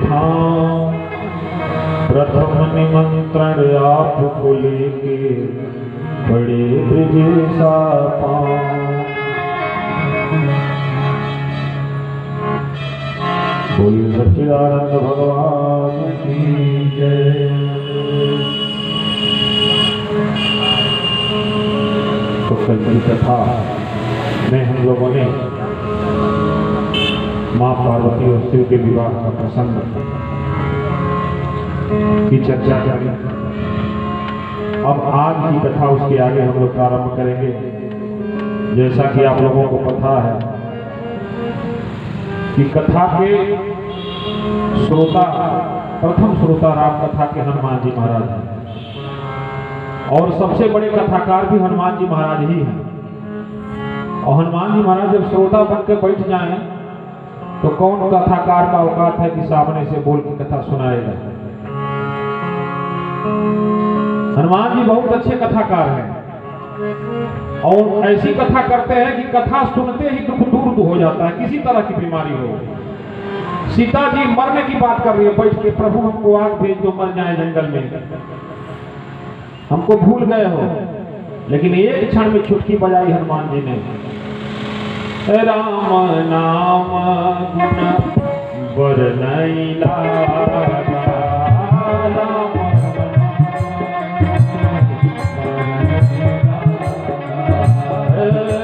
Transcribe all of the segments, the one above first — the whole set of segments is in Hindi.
ठाम, प्रथम निमंत्रण आपको लेके बड़े ब्रजेशा पाँव। बोल सच्चिदानंद भगवान की जय। तो कल की कथा में हम लोगों ने माँ पार्वती और शिव के विवाह का प्रसंग की चर्चा करी। अब आज की कथा उसके आगे हम लोग प्रारंभ करेंगे। जैसा कि आप लोगों को पता है कि कथा के श्रोता, प्रथम श्रोता राम कथा के हनुमान जी महाराज हैं और सबसे बड़े कथाकार भी हनुमान जी महाराज ही हैं। और हनुमान जी महाराज जब श्रोता बन के बैठ जाएं तो कौन कथाकार का औकात है कि सामने से बोल के कथा सुनाएगा। हनुमान जी बहुत अच्छे कथाकार हैं और ऐसी कथा करते हैं कि कथा सुनते ही दुख दूर हो जाता है, किसी तरह की बीमारी हो। सीता जी मरने की बात कर रही है बैठ के, प्रभु हमको आग भेज दो मर जाए जंगल में, हमको भूल गए हो। लेकिन एक क्षण में चुटकी बजाई हनुमान जी ने, राम नाम गुण बरनई लागा,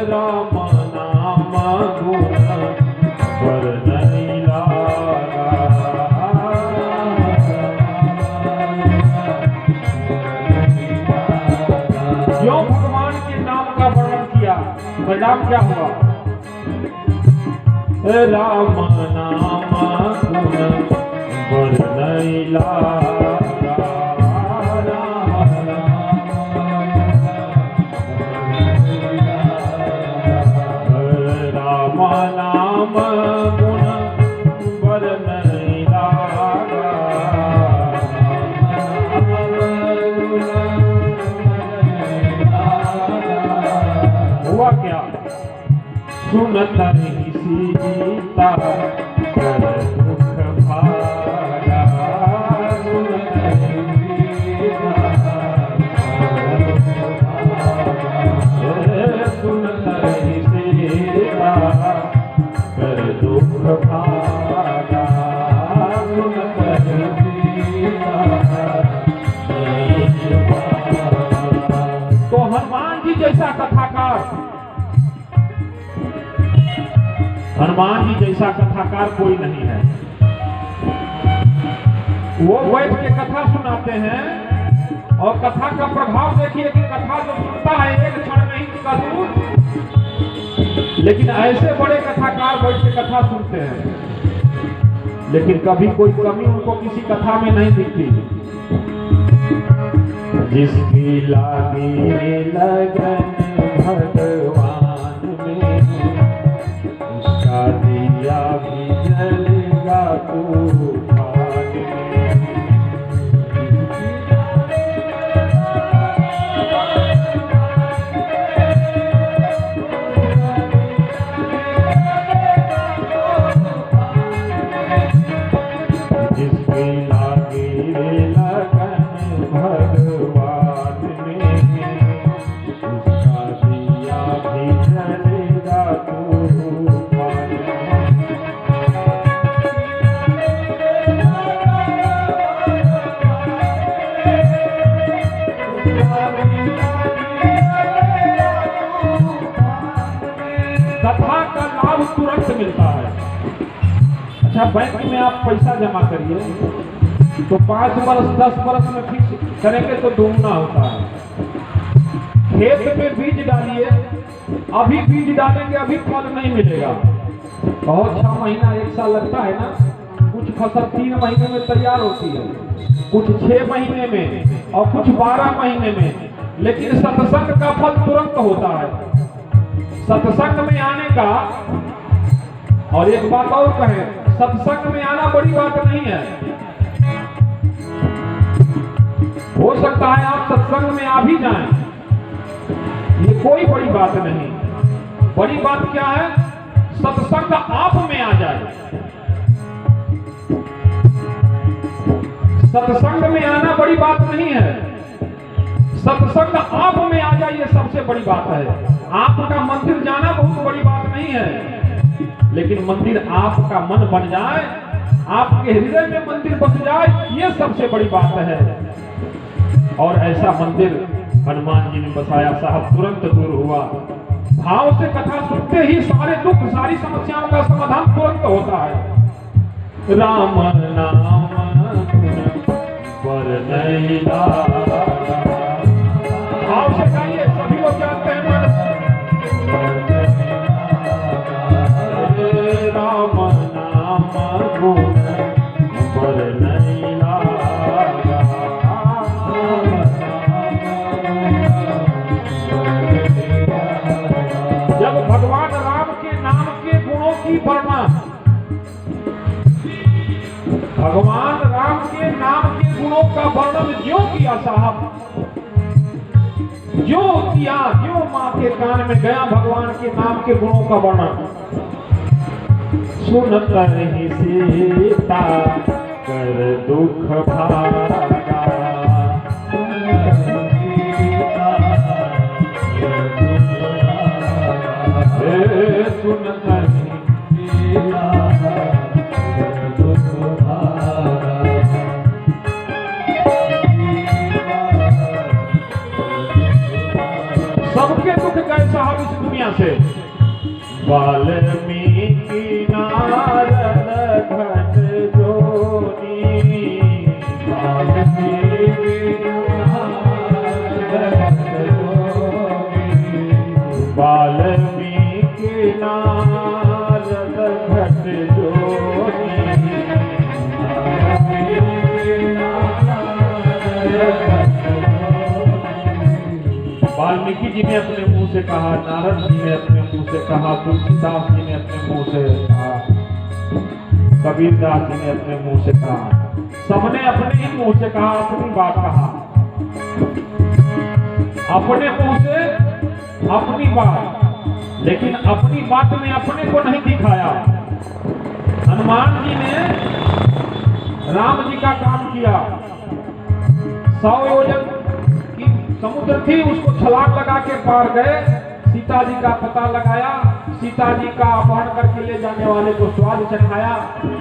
राम नाम गुण बरनई लागा। क्यों भगवान के नाम का वर्णन किया, परिणाम क्या हुआ? राम नाम गुण बरनई लागा, राम नाम गुण बरनई लागा। हुआ क्या? सुनत ही सीता कर दुख भागा, सुनत ही सीता सुनत ही सीता कर दुख भागा, सुनत ही सीता। तो हनुमान जी जैसा कथाकार, हनुमान जी जैसा कथाकार कोई नहीं है। वो बैठ के कथा सुनाते हैं और कथा का प्रभाव देखिए कि कथा जो सुनता है एक क्षण में ही उसका दूर। लेकिन ऐसे बड़े कथाकार बैठ के कथा सुनते हैं लेकिन कभी कोई कमी उनको किसी कथा में नहीं दिखती। जिसकी लागी लगन भगवान में, उसका दिया भी जलेगा तूफान में। जिसकी लागी लगन भगवान में, उसका दिया भी जलेगा तूफान में। कथा का लाभ तुरंत मिलता है। अच्छा, बैंक में आप पैसा जमा करिए तो 5 वर्ष 10 वर्ष में फिक्स करेंगे तो दोगुना होता है। खेत में बीज डालिए, अभी बीज डालेंगे अभी फल नहीं मिलेगा, बहुत 6 महीना 1 साल लगता है ना। कुछ फसल 3 महीने में तैयार होती है, कुछ 6 महीने में और कुछ 12 महीने में। लेकिन सत्संग का फल तुरंत होता है। सत्संग में आने का, और एक बात और कहें, सत्संग में आना बड़ी बात नहीं है। हो सकता है आप सत्संग में आ भी जाएं, ये कोई बड़ी बात नहीं। बड़ी बात क्या है? सत्संग आप में आ जाए। सत्संग में आना बड़ी बात नहीं है, सत्संग आप में आ जाइए सबसे बड़ी बात है। आपका मंदिर जाना बहुत बड़ी बात नहीं है, लेकिन मंदिर आपका मन बन जाए, आपके हृदय में मंदिर बस जाए, ये सबसे बड़ी बात है। और ऐसा मंदिर हनुमान जी ने बसाया साहब, तुरंत दूर हुआ। भाव से कथा सुनते ही सारे दुख सारी समस्याओं का समाधान तुरंत होता है। राम नाम पर नहीं भाव से गाइए, सभी लोग जानते हैं मन। राम नाम गुण पर नहीं जब भगवान राम के नाम के गुणों की वर्णना, भगवान राम के नाम के गुणों का वर्णन क्यों किया साहब, जो किया, जो मां के कान में गया भगवान के नाम के गुणों का वर्णन। सुन कर ही सीता कर दुख भागा, सुन कर सबके दुख गए साहब इस दुनिया से। वाल्मीकि नारद घट जोनी, वाल्मीकि नारद घट जोनी, वाल्मीकि जी ने अपने मुंह से कहा, नारद जी ने अपने मुंह से कहा, तुलसीदास जी ने अपने मुंह से कहा, कबीरदास जी ने अपने मुंह से कहा, सबने अपने ही मुंह से कहा, अपनी बात कहा, अपने मुंह से अपनी बात, लेकिन अपनी बात में अपने को नहीं दिखाया। हनुमान जी ने राम जी का काम किया, 100 योजन की समुद्र थी, उसको छलांग लगा के पार गए, सीता जी का पता लगाया, सीता जी का अपहरण करके ले जाने वाले को स्वाद चखाया,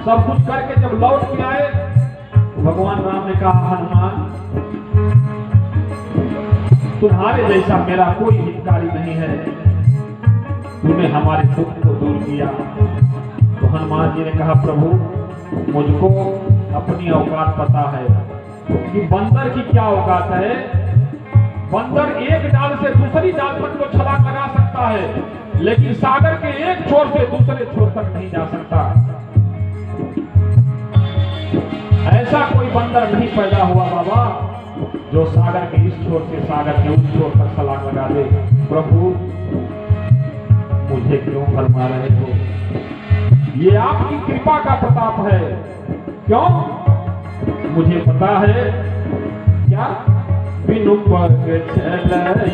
सब कुछ करके जब लौट के आए, भगवान राम ने कहा, हनुमान तुम्हारे जैसा मेरा कोई हितकारी नहीं है, तूने हमारे दुख को दूर किया। तो हनुमान जी ने कहा, प्रभु मुझको अपनी औकात पता है कि बंदर की क्या औकात है। बंदर एक डाल से दूसरी डाल तक तो छलांग लगा सकता है, लेकिन सागर के एक छोर से दूसरे छोर तक नहीं जा सकता। ऐसा कोई बंदर नहीं पैदा हुआ बाबा जो सागर के इस छोर से सागर के उस छोर तक छलांग लगा दे। प्रभु मुझे क्यों फरमा रहे हो? ये आपकी कृपा का प्रताप है। क्यों? मुझे पता है क्या, बिनु पग चलई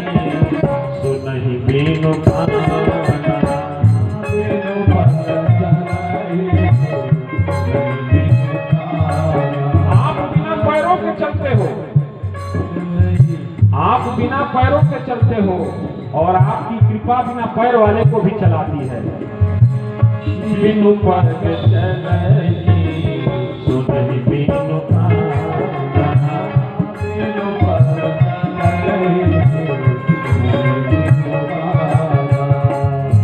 सुनहि बिनु आप बिना पैरों के चलते हो, आप बिना पैरों के चलते हो, और आपकी कृपा बिना पैर वाले को भी चलाती है। बिनु पग चलई सुनहि बिनु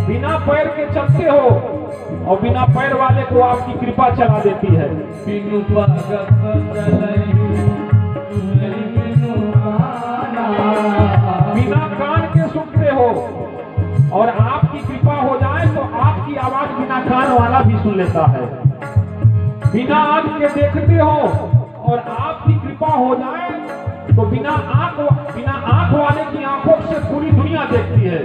बिना पैर के चलते हो और बिना पैर वाले को आपकी कृपा चला देती है। बिना कान के सुनते हो और आपकी कृपा हो जाए तो आपकी आवाज बिना कान वाला भी सुन लेता है। बिना आंख के देखते हो और आपकी कृपा हो जाए तो बिना आंख वाले की आंखों से पूरी दुनिया देखती है।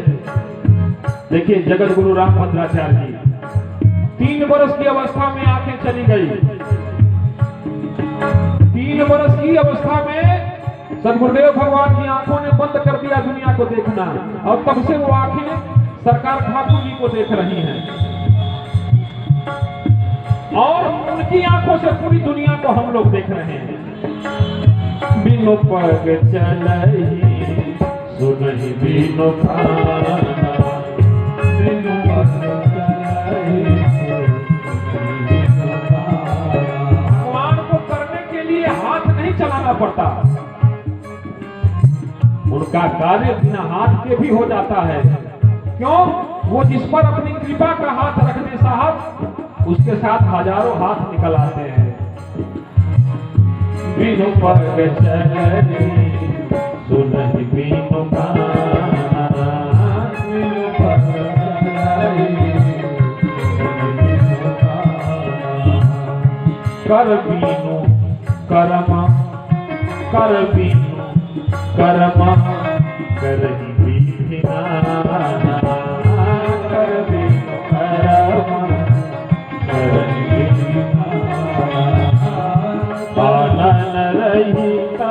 देखिए जगत गुरु रामभद्राचार्य जी 3 वर्ष की अवस्था में आंखें चली गई। 3 वर्ष की अवस्था में सदगुरुदेव भगवान की आंखों ने बंद कर दिया दुनिया को देखना, और तब से वो आंखें सरकार ठाकुर जी को देख रही हैं, और उनकी आंखों से पूरी दुनिया को हम लोग देख रहे हैं। बिनु पग चलही सुनहि बिनु खाना, बिनु पग चलही सुनहि बिनु खाना। भगवान को करने के लिए हाथ नहीं चलाना पड़ता, उनका कार्य बिना हाथ के भी हो जाता है। क्यों? वो जिस पर अपनी कृपा का हाथ रखने साहब, उसके साथ हजारों हाथ निकल आते हैं। बिनु पग चलही सुनहि बिनु खाना, बिनु पग चलही सुनहि बिनु खाना। कर बिनु कर्म, कर बिनु कर्म करहि विधि नाना, कर बिनु कर्म करहि विधि नाना। आनन रहिता,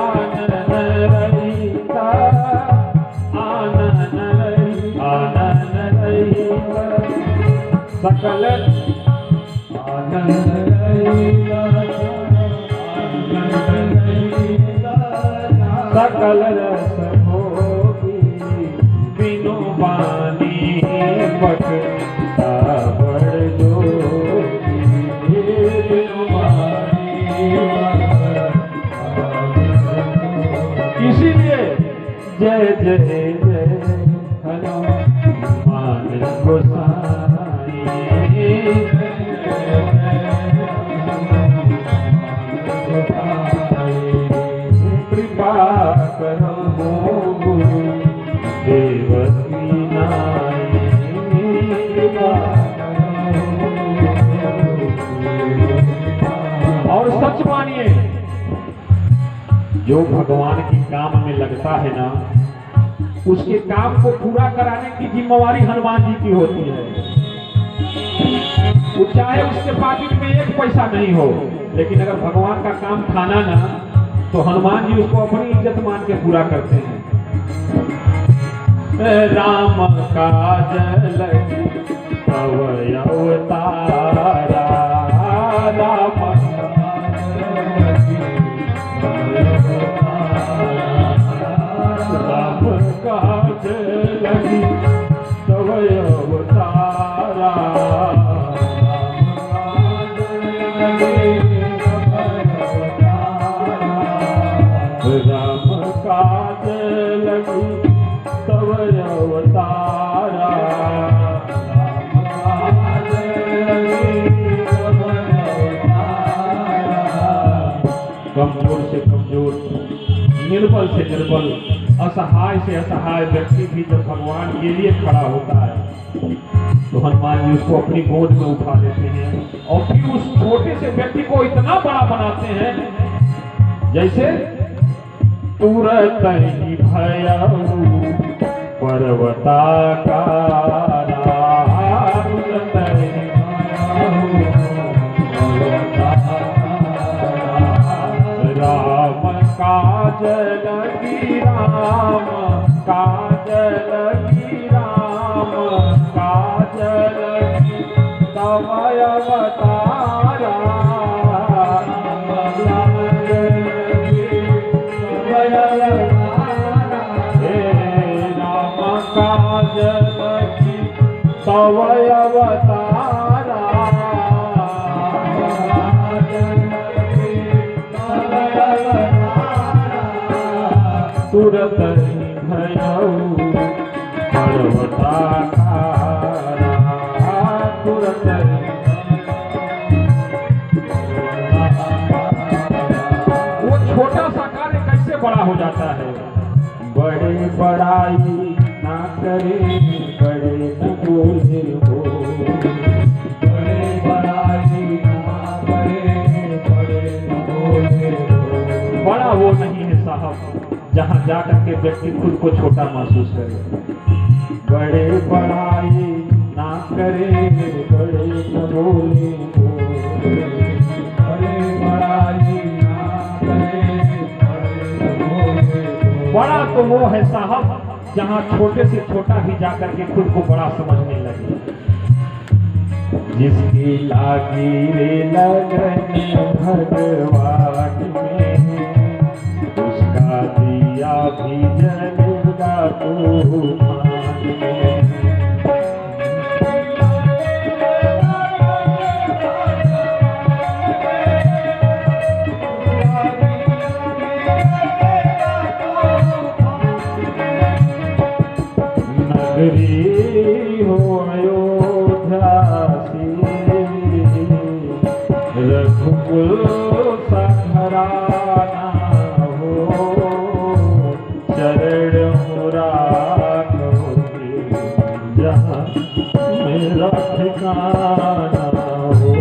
आनन रहिता, आनन रहिता, आनन रहिता, सकल आनन रहिता, आनन रहिता, सकल रस भोगी बिनु बानी बखता बड़ जोगी, बिनु बानी बखता बड़। इसीलिए जय जय जय हनुमान गोसाई, कृपा करो गुरु देवकी नाई, कृपा करो। और सच मानिए, जो भगवान के काम में लगता है ना, उसके काम को पूरा कराने की जिम्मेवारी हनुमान जी की होती है। वो चाहे उसके पॉकेट में एक पैसा नहीं हो, लेकिन अगर भगवान का काम थाना ना, तो हनुमान जी उसको अपनी इज्जत मान के पूरा करते हैं। राम काज लगी तव अवतारा, राम काज लगी तव अवतारा, राम काज लगी तव अवतारा, कमजोर से कमजोर, निर्बल से निर्बल, असहाय से असहाय व्यक्ति भी जब भगवान के लिए खड़ा होता है, तो हनुमान जी उसको अपनी गोद में उठा लेते हैं और फिर उस छोटे से व्यक्ति को इतना बड़ा बनाते हैं, जैसे तुरत ही भयउ पर्वताकारा, तुरत ही भयउ पर्वताकारा। राम काज लगी, राम काज लगी, राम काज लगी तव अवतारा, काज लगी तव अवतारा, तुरत ही भयउ पर्वताकारा, तुरत ही। वो छोटा सा कार्य कैसे बड़ा हो जाता है? बड़े बड़ाई ना करे, बड़े न बोले हो, बड़े बड़ाई ना करे, बड़े न बोले हो। बड़ा वो नहीं है साहब जहाँ जाकर के व्यक्ति खुद को छोटा महसूस करे। बड़े बड़ाई ना करे, बड़े न बोले हो, बड़े बड़ाई ना करे, बड़े न बोले हो। बड़ा तो वो है साहब जहाँ छोटे से छोटा भी जाकर के खुद को बड़ा समझने लगे। जिसकी लागी रे लगन भगवान भी जलेगा तूफान में। नगरी हो अयोध्या सी, रघुकुल सा घराना हो, चरण मुरादोगे जहाँ मेरा ठिकाना हो।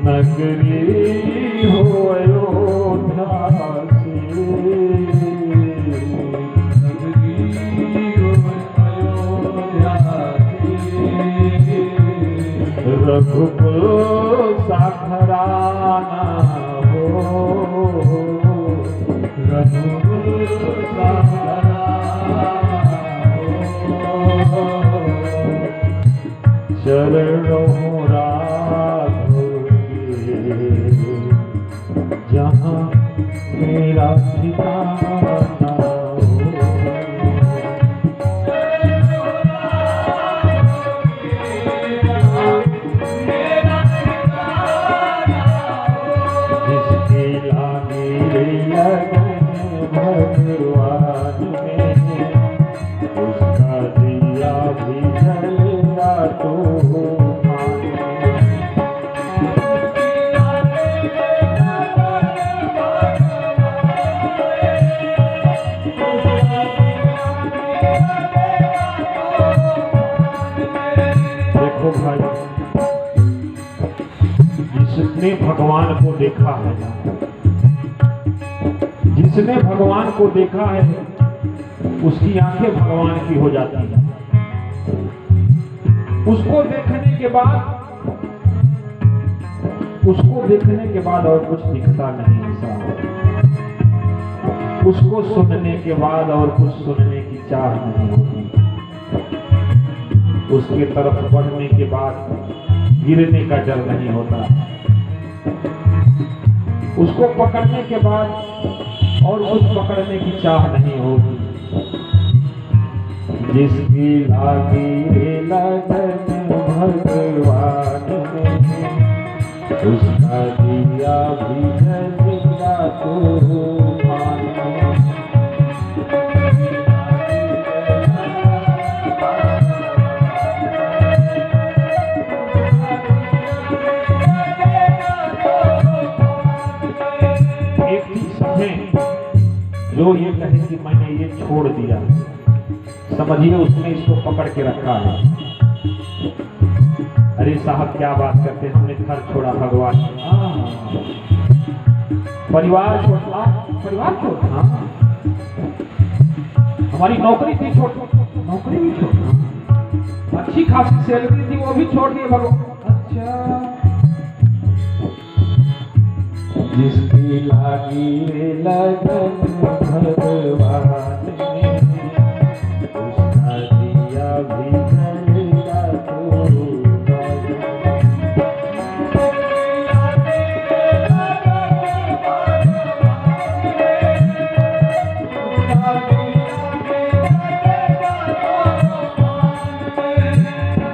नगरी हो अयोध्या सी, नगरी हो अयोध्या सी, रघुकुल सा घराना हो, रघुकुल सा घराना हो, चरणों जहाँ मेरा ठिकाना हो। जिसकी लागी लगन भगवान में, उसका दिया भी जलेगा तूफान में। देखो भाई, जिसने भगवान को देखा है, जिसने भगवान को देखा है, उसकी आंखें भगवान की हो जाती हैं। उसको देखने के बाद, उसको देखने के बाद और कुछ दिखता नहीं ऐसा। उसको सुनने के बाद और कुछ सुनने की चाह नहीं होती। उसके तरफ बढ़ने के बाद गिरने का डर नहीं होता। उसको पकड़ने के बाद और कुछ पकड़ने की चाह नहीं होगी। जिसकी लागी लगन भगवान में, उसका दिया भी जलेगा तूफान में। जो ये कहे कि मैंने ये छोड़ दिया, समझिए उसने इसको पकड़ के रखा है। अरे साहब क्या बात करते हैं, हमने घर छोड़ा भगवान, परिवार छोड़ा, परिवार छोड़ा, हमारी नौकरी थी छोड़, नौकरी भी छोड़, अच्छी खासी सैलरी थी वो भी छोड़ दिए भगवान। अच्छा, जिसकी लागी लगन भगवान में, उसका दिया भी जलेगा तूफान में।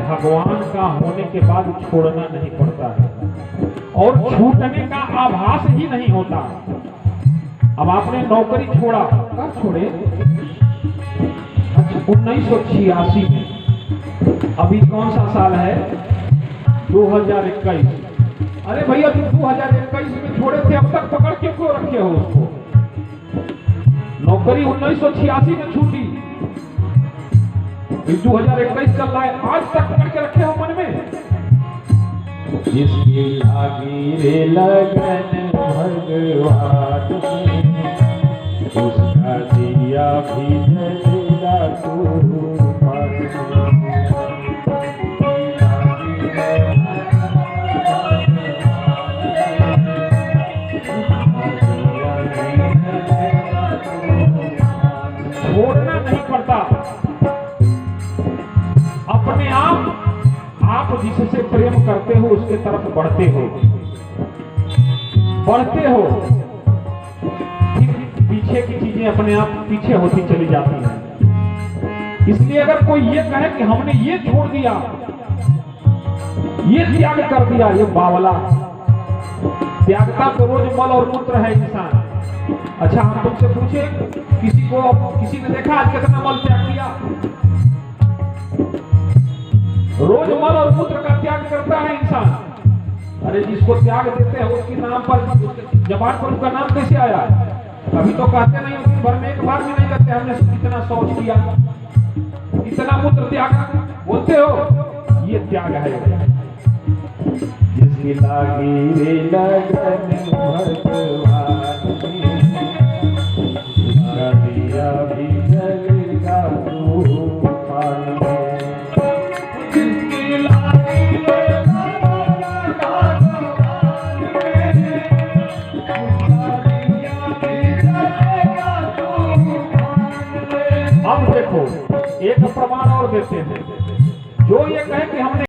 भगवान का होने के बाद छोड़ना नहीं पड़ता है और छूटने का आभास ही नहीं होता। अब आपने नौकरी छोड़ा, कब छोड़े? अच्छा, 1986 में। अभी कौन सा साल है? 2021। अरे भैया, 2021 में छोड़े थे, अब तक पकड़ के क्यों रखे हो उसको? नौकरी 1986 में छूटी, 2021 चल रहा है, आज तक पकड़ के रखे हो मन में। जिसकी लागी रे लगन भगवान में, उसका दिया भी जलेगा तूफान में। आप जिससे प्रेम करते हो उसके तरफ बढ़ते हो, फिर पीछे की चीजें अपने आप पीछे होती चली जाती हैं। इसलिए अगर कोई ये कहे कि हमने ये छोड़ दिया, ये त्याग कर दिया, ये बावला। त्यागता तो रोज मल और मूत्र है इंसान। अच्छा, हम तुमसे पूछे, किसी ने देखा आज कितना मल त्याग किया? रोज मल और मूत्र का त्याग करता है इंसान। अरे जिसको त्याग देते हैं उसके नाम पर, जबान पर उसका नाम कैसे आया? कभी तो कहते नहीं, दिन भर में एक बार भी नहीं कहते हमने कितना शौच किया, इतना मूत्र त्याग बोलते हो। ये त्याग है। जिसकी लागी रे लगन भगवान दिया भी जलेगा तूफान में। जिसकी लागी रे लगन भगवान दिया भी जलेगा तूफान में। अब देखो एक प्रमाण और देते हैं, जो ये कहे कि हमने